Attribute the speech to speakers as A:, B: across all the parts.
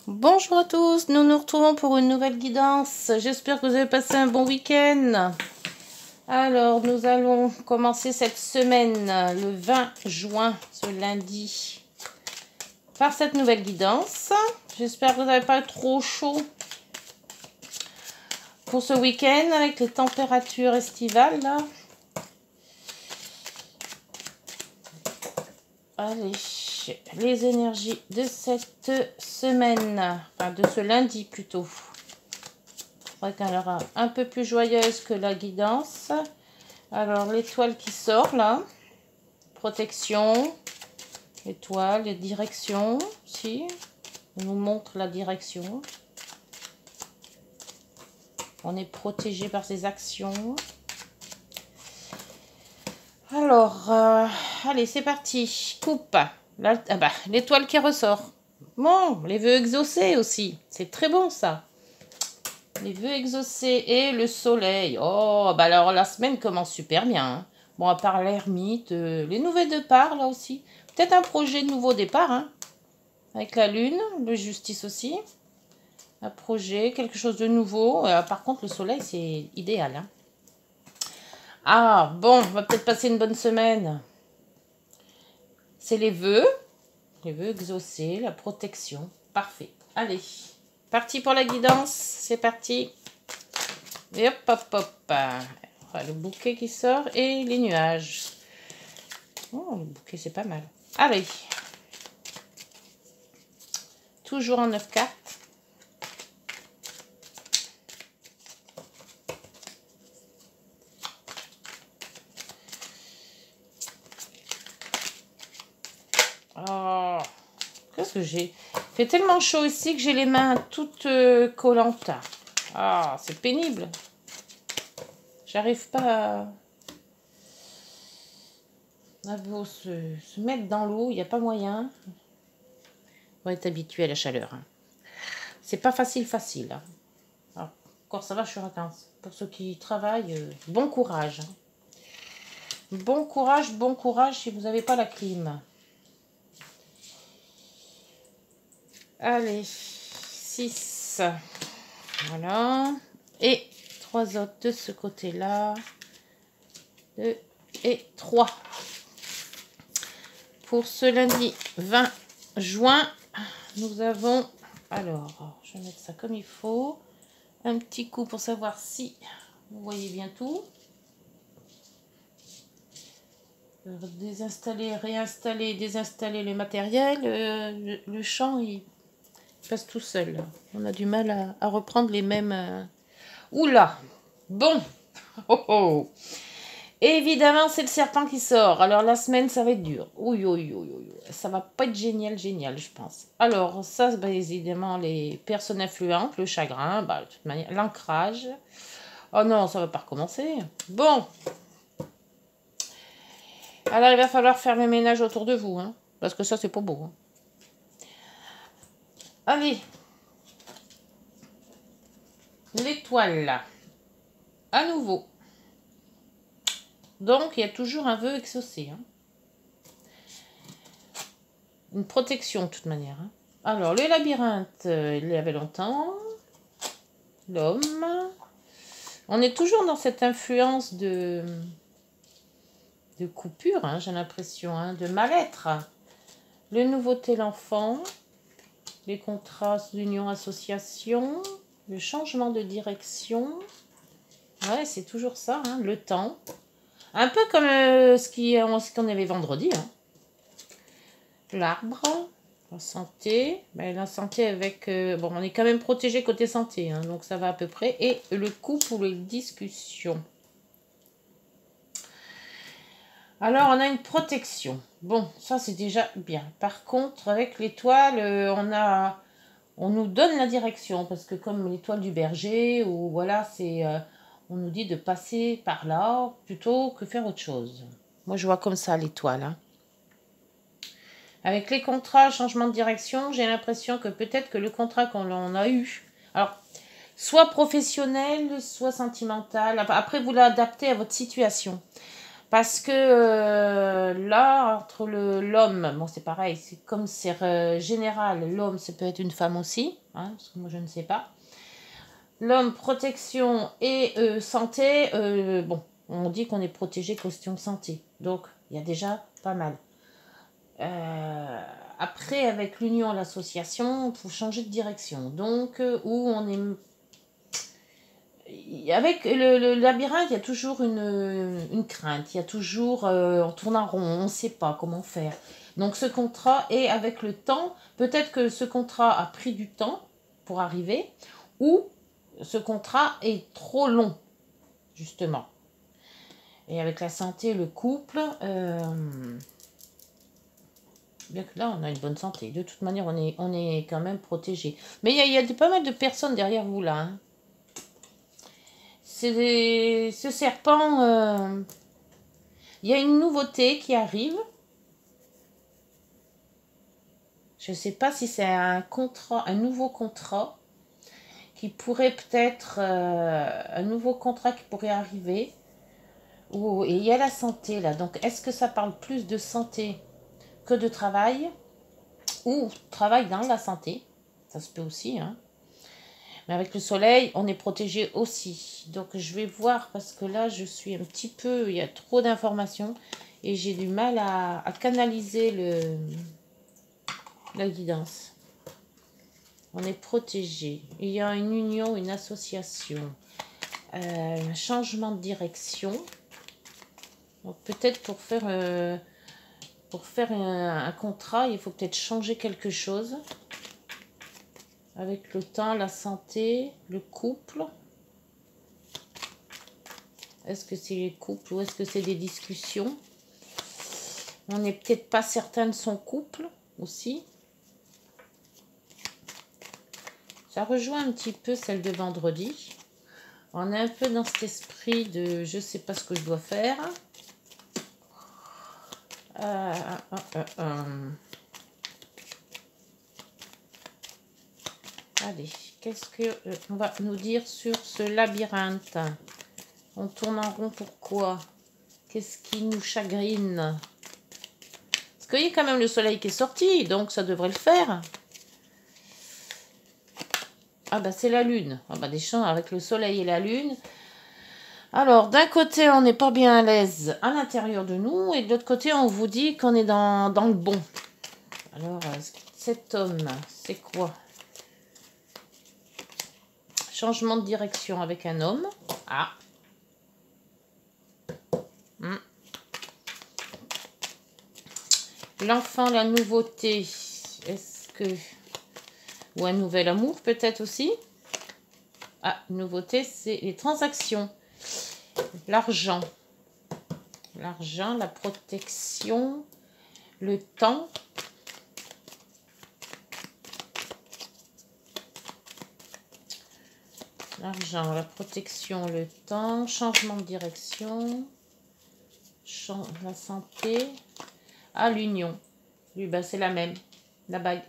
A: Bonjour à tous, nous nous retrouvons pour une nouvelle guidance. J'espère que vous avez passé un bon week-end. Alors, nous allons commencer cette semaine, le 20 juin, ce lundi, par cette nouvelle guidance. J'espère que vous n'avez pas trop chaud pour ce week-end avec les températures estivales, là. Allez, les énergies de cette semaine, enfin de ce lundi plutôt. C'est vrai qu'elle sera un peu plus joyeuse que la guidance. Alors, l'étoile qui sort là, protection, étoile, direction, si, on nous montre la direction. On est protégé par ses actions. Alors, allez, c'est parti. Coupe. Là, ah bah, l'étoile qui ressort. Bon, les vœux exaucés aussi. C'est très bon, ça. Les vœux exaucés et le soleil. Oh, bah alors la semaine commence super bien. Hein. Bon, à part l'ermite, les nouveaux départs, là aussi. Peut-être un projet de nouveau départ, hein. Avec la lune, le justice aussi. Un projet, quelque chose de nouveau. Par contre, le soleil, c'est idéal, hein. Ah, bon, on va peut-être passer une bonne semaine. C'est les vœux exaucés, la protection. Parfait. Allez, parti pour la guidance. C'est parti. Et hop, hop, hop. Le bouquet qui sort et les nuages. Oh, le bouquet, c'est pas mal. Allez. Toujours en 9 cartes. Oh, qu'est-ce que j'ai? Il fait tellement chaud ici que j'ai les mains toutes collantes. Ah, c'est pénible. J'arrive pas à se mettre dans l'eau. Il n'y a pas moyen. On va être habitué à la chaleur. Hein. C'est pas facile. Hein. Alors, encore ça va, je suis en vacances. Pour ceux qui travaillent, bon courage. Hein. Bon courage si vous n'avez pas la clim. Allez, 6. Voilà. Et 3 autres de ce côté-là. 2 et 3. Pour ce lundi 20 juin, nous avons... Alors, je vais mettre ça comme il faut. Un petit coup pour savoir si vous voyez bien tout. Désinstaller, réinstaller, désinstaller le matériel. Le champ, il passe tout seul. On a du mal à reprendre les mêmes... Oula! Bon! Oh oh! Évidemment, c'est le serpent qui sort. Alors, la semaine, ça va être dur. Oui. Ça va pas être génial, je pense. Alors, ça, bah, évidemment, les personnes influentes, le chagrin, bah, de toute manière, l'ancrage. Oh non, ça va pas recommencer. Bon. Alors, il va falloir faire le ménage autour de vous, hein, parce que ça, c'est pas beau. Hein. Allez. L'étoile. À nouveau. Donc, il y a toujours un vœu exaucé. Hein. Une protection, de toute manière. Hein. Alors, le labyrinthe, il y avait longtemps. L'homme. On est toujours dans cette influence de coupure, hein, j'ai l'impression, hein, de mal-être. Le nouveauté, l'enfant. Les contrats d'union-association. Le changement de direction. Ouais, c'est toujours ça, hein, le temps. Un peu comme ce qu'on avait vendredi. Hein. L'arbre, la santé. Ben, la santé avec... bon, on est quand même protégé côté santé, hein, donc ça va à peu près. Et le couple ou les discussions. Alors, on a une protection. Bon, ça, c'est déjà bien. Par contre, avec l'étoile, on nous donne la direction. Parce que comme l'étoile du berger, ou voilà, on nous dit de passer par là plutôt que faire autre chose. Moi, je vois comme ça l'étoile. Hein. Avec les contrats, changement de direction, j'ai l'impression que peut-être que le contrat qu'on a eu... Alors, soit professionnel, soit sentimental. Après, vous l'adaptez à votre situation. Parce que là, entre l'homme, bon c'est pareil, c'est comme c'est général, l'homme, ça peut être une femme aussi, hein, parce que moi je ne sais pas. L'homme, protection et santé, bon, on dit qu'on est protégé question santé, donc il y a déjà pas mal. Après, avec l'union, l'association, il faut changer de direction. Donc, où on est... Avec le labyrinthe, il y a toujours une crainte. Il y a toujours... on tourne en rond, on ne sait pas comment faire. Donc, ce contrat, et avec le temps, peut-être que ce contrat a pris du temps pour arriver, ou ce contrat est trop long, justement. Et avec la santé, le couple... bien que là, on a une bonne santé. De toute manière, on est quand même protégé. Mais il y a pas mal de personnes derrière vous, là. Hein. Ce serpent... il y a une nouveauté qui arrive. Je ne sais pas si c'est un contrat, un nouveau contrat qui pourrait peut-être... un nouveau contrat qui pourrait arriver. Et il y a la santé, là. Donc, est-ce que ça parle plus de santé que de travail? Ou travail dans la santé? Ça se peut aussi, hein. Mais avec le soleil, on est protégé aussi. Donc, je vais voir parce que là, je suis un petit peu... Il y a trop d'informations et j'ai du mal à canaliser la guidance. On est protégé. Il y a une union, une association. Un changement de direction. Donc, peut-être pour faire un contrat, il faut peut-être changer quelque chose. Avec le temps, la santé, le couple. Est-ce que c'est les couples ou est-ce que c'est des discussions? On n'est peut-être pas certain de son couple aussi. Ça rejoint un petit peu celle de vendredi. On est un peu dans cet esprit de je ne sais pas ce que je dois faire. Allez, qu'est-ce qu'on va nous dire sur ce labyrinthe? On tourne en rond, pourquoi? Qu'est-ce qui nous chagrine? Parce qu'il y a quand même le soleil qui est sorti, donc ça devrait le faire. Ah bah c'est la lune. Ah bah des champs avec le soleil et la lune. Alors d'un côté on n'est pas bien à l'aise à l'intérieur de nous et de l'autre côté on vous dit qu'on est dans le bon. Alors cet homme, c'est quoi? Changement de direction avec un homme. Ah. L'enfant, la nouveauté. Est-ce que... Ou un nouvel amour peut-être aussi. Ah, nouveauté, c'est les transactions. L'argent. L'argent, la protection, le temps. L'argent, la protection, le temps, changement de direction, la santé. Ah, l'union. Oui, ben, c'est la même, la bague.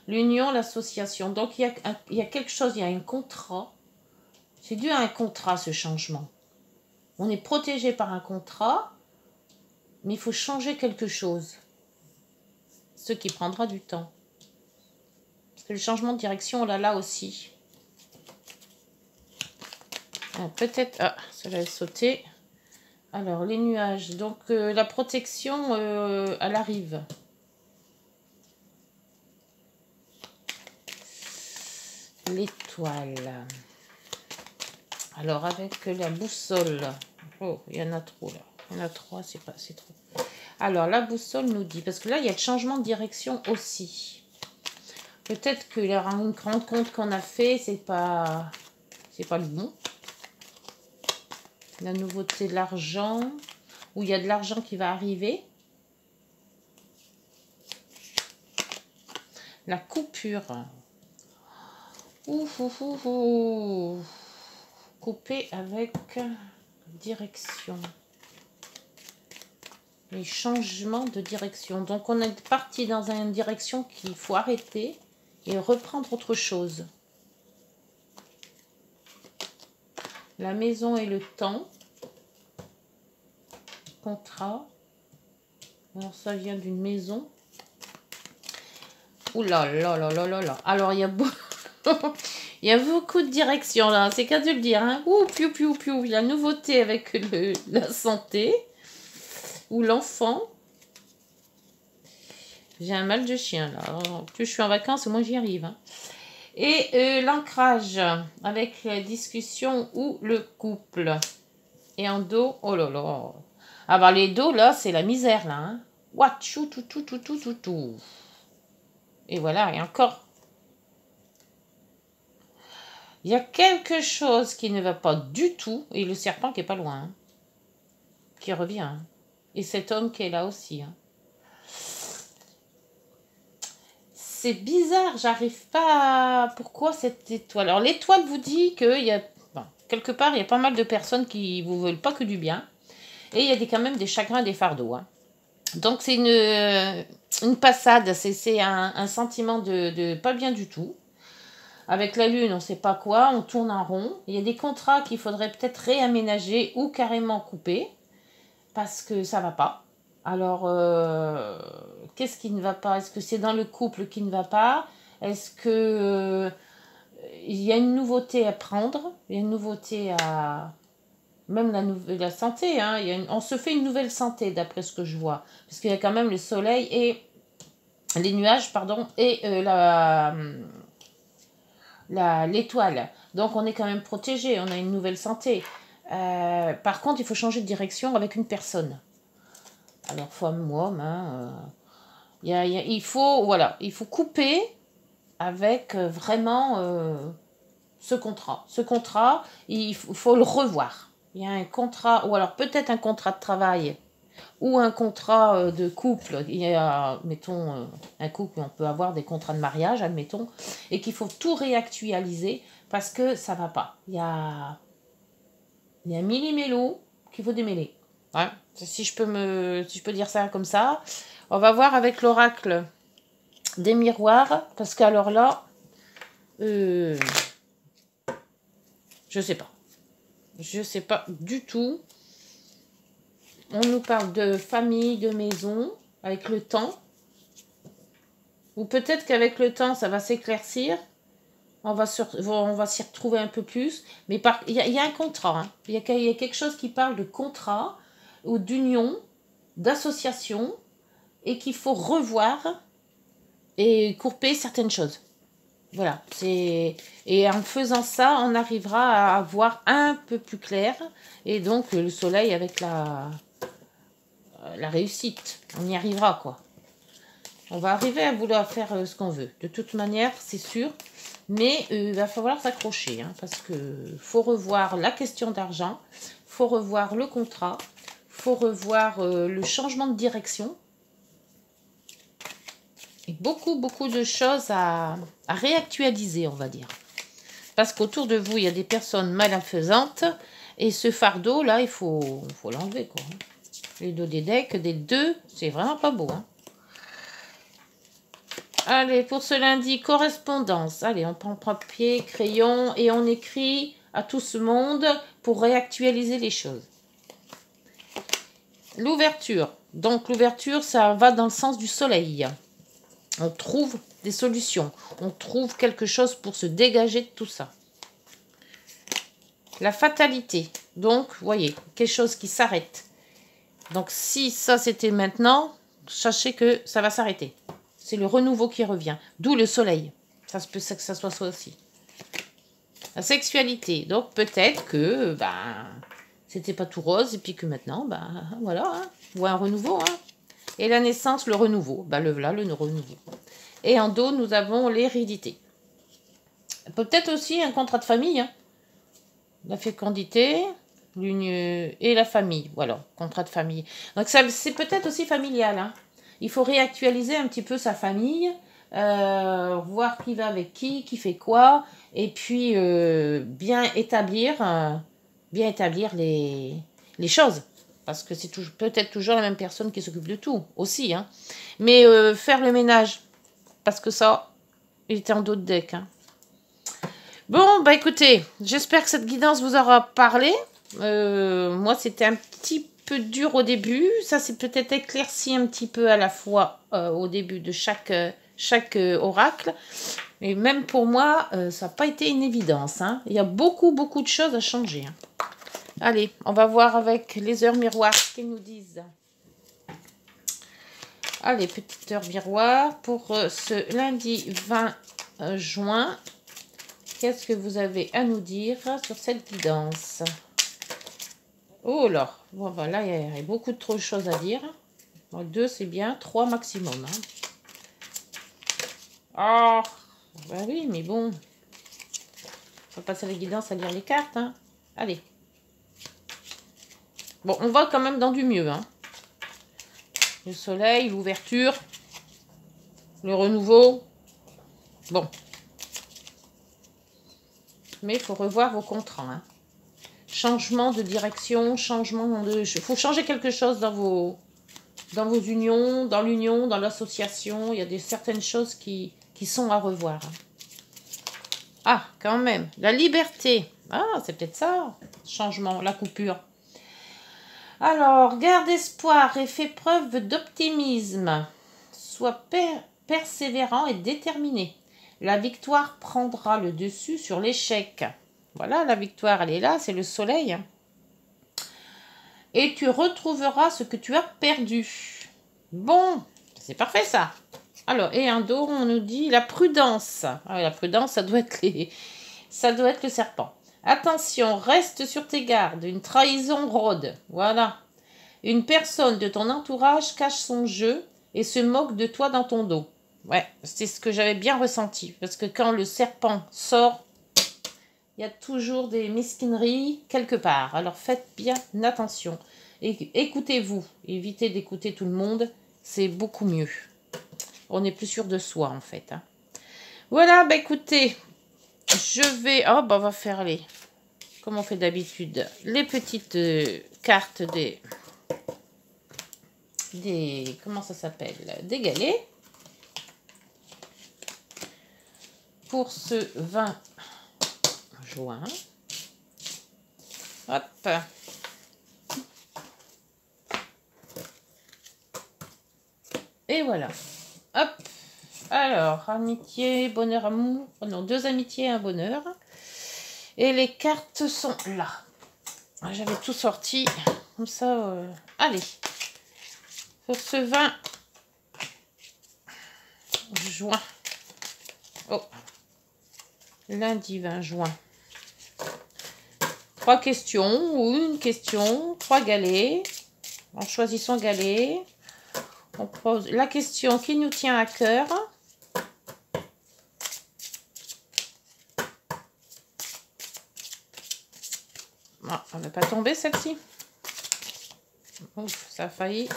A: L'union, l'association. Donc, il y a quelque chose, il y a un contrat. C'est dû à un contrat, ce changement. On est protégé par un contrat, mais il faut changer quelque chose. Ce qui prendra du temps. Parce que le changement de direction, on l'a là aussi. Ah, peut-être... Ah, cela est sauté. Alors, les nuages. Donc, la protection, elle arrive. L'étoile. Alors, avec la boussole. Oh, il y en a trop, là. Il y en a 3, c'est trop. Alors, la boussole nous dit... Parce que là, il y a le changement de direction aussi. Peut-être que la rencontre qu'on a fait, c'est pas le bon. La nouveauté de l'argent, où il y a de l'argent qui va arriver. La coupure. Couper avec direction. Les changements de direction. Donc, on est parti dans une direction qu'il faut arrêter et reprendre autre chose. La maison et le temps. contrat. Alors, ça vient d'une maison. Ouh là là là là là là. Alors, il y a il y a beaucoup de directions là. C'est qu'à de le dire. Hein. Ouh, piou, piou, piou. La nouveauté avec la santé. Ou l'enfant. J'ai un mal de chien là. Alors, plus je suis en vacances, moins j'y arrive. Hein. Et l'ancrage avec la discussion ou le couple. Et en dos, oh là là. Ah bah les dos là, c'est la misère là. Hein. Ouachou, tout, tout, tout, tout, tout, tout. Et voilà, et encore. Il y a quelque chose qui ne va pas du tout. Et le serpent qui est pas loin. Hein, qui revient. Hein. Et cet homme qui est là aussi. Hein. C'est bizarre, j'arrive pas à... Pourquoi cette étoile? Alors l'étoile vous dit qu'il y a... Bon, quelque part, il y a pas mal de personnes qui vous veulent pas que du bien. Et il y a quand même des chagrins, des fardeaux. Hein. Donc c'est une passade, c'est un sentiment de pas bien du tout. Avec la lune, on ne sait pas quoi, on tourne en rond. Il y a des contrats qu'il faudrait peut-être réaménager ou carrément couper parce que ça ne va pas. Alors, qu'est-ce qui ne va pas? Est-ce que c'est dans le couple qui ne va pas? Est-ce que il y a une nouveauté à prendre? Il y a une nouveauté à... Même la santé, hein, on se fait une nouvelle santé d'après ce que je vois. Parce qu'il y a quand même le soleil et les nuages, pardon, et l'étoile. Donc on est quand même protégé, on a une nouvelle santé. Par contre, il faut changer de direction avec une personne. Alors femme ou homme, hein, il faut couper avec vraiment ce contrat. Ce contrat, il faut le revoir. Il y a un contrat, ou alors peut-être un contrat de travail ou un contrat de couple. Il y a, mettons, un couple, on peut avoir des contrats de mariage, admettons, et qu'il faut tout réactualiser parce que ça ne va pas. Il y a un millimélo qu'il faut démêler. Ouais, si je peux dire ça comme ça. On va voir avec l'oracle des miroirs, parce qu'alors là, je sais pas. Je sais pas du tout. On nous parle de famille, de maison, avec le temps. Ou peut-être qu'avec le temps, ça va s'éclaircir. On va s'y retrouver un peu plus. Mais il y a un contrat. Hein. Il y a quelque chose qui parle de contrat ou d'union, d'association, et qu'il faut revoir et couper certaines choses. Voilà. Et en faisant ça, on arrivera à voir un peu plus clair. Et donc, le soleil avec la réussite. On y arrivera, quoi. On va arriver à vouloir faire ce qu'on veut. De toute manière, c'est sûr. Mais il va falloir s'accrocher. Hein, parce qu'il faut revoir la question d'argent. Il faut revoir le contrat. Il faut revoir le changement de direction. Et beaucoup, beaucoup de choses à réactualiser, on va dire. Parce qu'autour de vous, il y a des personnes malfaisantes. Et ce fardeau, là, il faut l'enlever, quoi. Les dos des decks, des deux, c'est vraiment pas beau. Hein. Allez, pour ce lundi, correspondance. Allez, on prend papier, crayon et on écrit à tout ce monde pour réactualiser les choses. L'ouverture. Donc, l'ouverture, ça va dans le sens du soleil. On trouve des solutions. On trouve quelque chose pour se dégager de tout ça. La fatalité. Donc, vous voyez, quelque chose qui s'arrête. Donc, si ça, c'était maintenant, sachez que ça va s'arrêter. C'est le renouveau qui revient. D'où le soleil. Ça se peut que ça soit ça aussi. La sexualité. Donc, peut-être que c'était pas tout rose et puis que maintenant, voilà. Hein, ou un renouveau. Hein. Et la naissance, le renouveau. Le renouveau. Et en dos, nous avons l'hérédité. Peut-être aussi un contrat de famille. Hein. La fécondité... l'union et la famille, voilà, contrat de famille. Donc ça, c'est peut-être aussi familial. Hein. Il faut réactualiser un petit peu sa famille, voir qui va avec qui fait quoi, et puis bien établir les choses. Parce que c'est peut-être toujours la même personne qui s'occupe de tout, aussi. Hein. Mais faire le ménage, parce que ça, il était en dos de deck. Hein. Bon, écoutez, j'espère que cette guidance vous aura parlé. Moi, c'était un petit peu dur au début. Ça c'est peut-être éclairci un petit peu à la fois au début de chaque oracle. Et même pour moi, ça n'a pas été une évidence. Hein. Il y a beaucoup de choses à changer. Hein. Allez, on va voir avec les heures miroirs ce qu'ils nous disent. Allez, petite heure miroir pour ce lundi 20 juin. Qu'est-ce que vous avez à nous dire sur cette guidance? Oh là, bon, ben là, il y a beaucoup trop de choses à dire. Bon, 2, c'est bien, 3 maximum. Hein. Ah, ben oui, mais bon. On va passer la guidance à lire les cartes. Hein. Allez. Bon, on va quand même dans du mieux. Hein. Le soleil, l'ouverture, le renouveau. Bon. Mais il faut revoir vos contrats. Hein. Changement de direction, changement de... Il faut changer quelque chose dans vos unions, dans l'union, dans l'association. Il y a certaines choses qui sont à revoir. Hein. Ah, quand même. La liberté. Ah, c'est peut-être ça. Changement, la coupure. Alors, garde espoir et fais preuve d'optimisme. Sois persévérant et déterminé. La victoire prendra le dessus sur l'échec. Voilà, la victoire, elle est là, c'est le soleil. Et tu retrouveras ce que tu as perdu. Bon, c'est parfait ça. Alors, et un dos, on nous dit la prudence. Ah, la prudence, ça doit être le serpent. Attention, reste sur tes gardes. Une trahison rôde. Voilà. Une personne de ton entourage cache son jeu et se moque de toi dans ton dos. Ouais, c'est ce que j'avais bien ressenti. Parce que quand le serpent sort, il y a toujours des mesquineries quelque part. Alors faites bien attention. Et écoutez-vous. Évitez d'écouter tout le monde. C'est beaucoup mieux. On est plus sûr de soi en fait. Hein. Voilà, bah écoutez. Je vais... Oh, bah on va faire les... Comme on fait d'habitude. Les petites cartes des... Comment ça s'appelle? Des galets. Pour ce 20 juin. Hop. Et voilà. Hop. Alors, amitié, bonheur, amour. Oh non, 2 amitiés et un bonheur. Et les cartes sont là. J'avais tout sorti. Comme ça. Allez. Pour ce 20 juin. Oh. Lundi 20 juin. 3 questions ou une question. 3 galets. En choisissant galet. On pose la question qui nous tient à cœur. Ah, elle n'a pas tombé celle-ci. Ouf, ça a failli.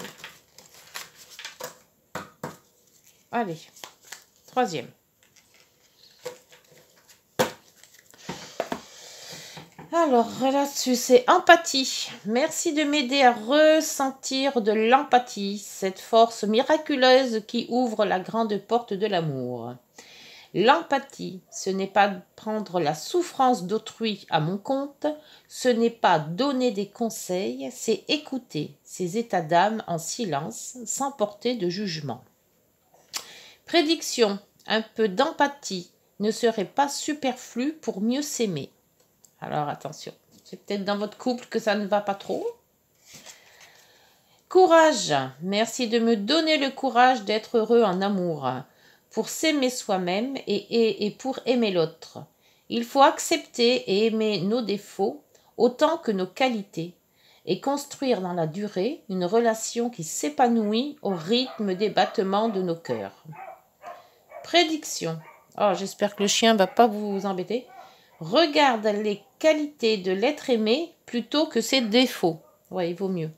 A: Allez, 3e. Alors là-dessus, c'est empathie. Merci de m'aider à ressentir de l'empathie, cette force miraculeuse qui ouvre la grande porte de l'amour. L'empathie, ce n'est pas prendre la souffrance d'autrui à mon compte, ce n'est pas donner des conseils, c'est écouter ses états d'âme en silence, sans porter de jugement. Prédiction, un peu d'empathie ne serait pas superflu pour mieux s'aimer. Alors attention, c'est peut-être dans votre couple que ça ne va pas trop. Courage, merci de me donner le courage d'être heureux en amour, pour s'aimer soi-même et pour aimer l'autre. Il faut accepter et aimer nos défauts autant que nos qualités et construire dans la durée une relation qui s'épanouit au rythme des battements de nos cœurs. Prédiction. Oh, j'espère que le chien ne va pas vous embêter. Regarde les qualités de l'être aimé plutôt que ses défauts. Ouais, il vaut mieux.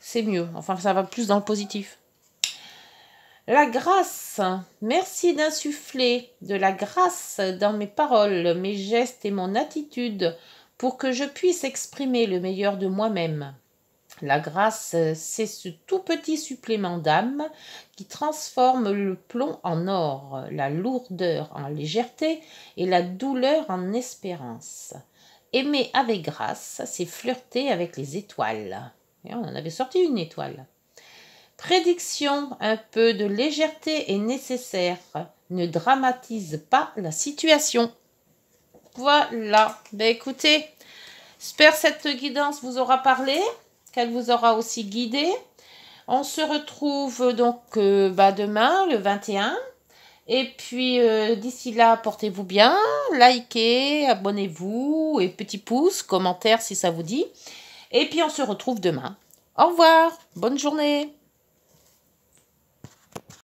A: C'est mieux. Enfin, ça va plus dans le positif. La grâce. Merci d'insuffler de la grâce dans mes paroles, mes gestes et mon attitude pour que je puisse exprimer le meilleur de moi-même. La grâce, c'est ce tout petit supplément d'âme qui transforme le plomb en or, la lourdeur en légèreté et la douleur en espérance. Aimer avec grâce, c'est flirter avec les étoiles. Et on en avait sorti une étoile. Prédiction, un peu de légèreté est nécessaire. Ne dramatise pas la situation. Voilà. Ben écoutez, j'espère que cette guidance vous aura parlé, qu'elle vous aura aussi guidé. On se retrouve donc demain, le 21. Et puis d'ici là, portez-vous bien, likez, abonnez-vous et petit pouce, commentaire si ça vous dit. Et puis on se retrouve demain. Au revoir, bonne journée.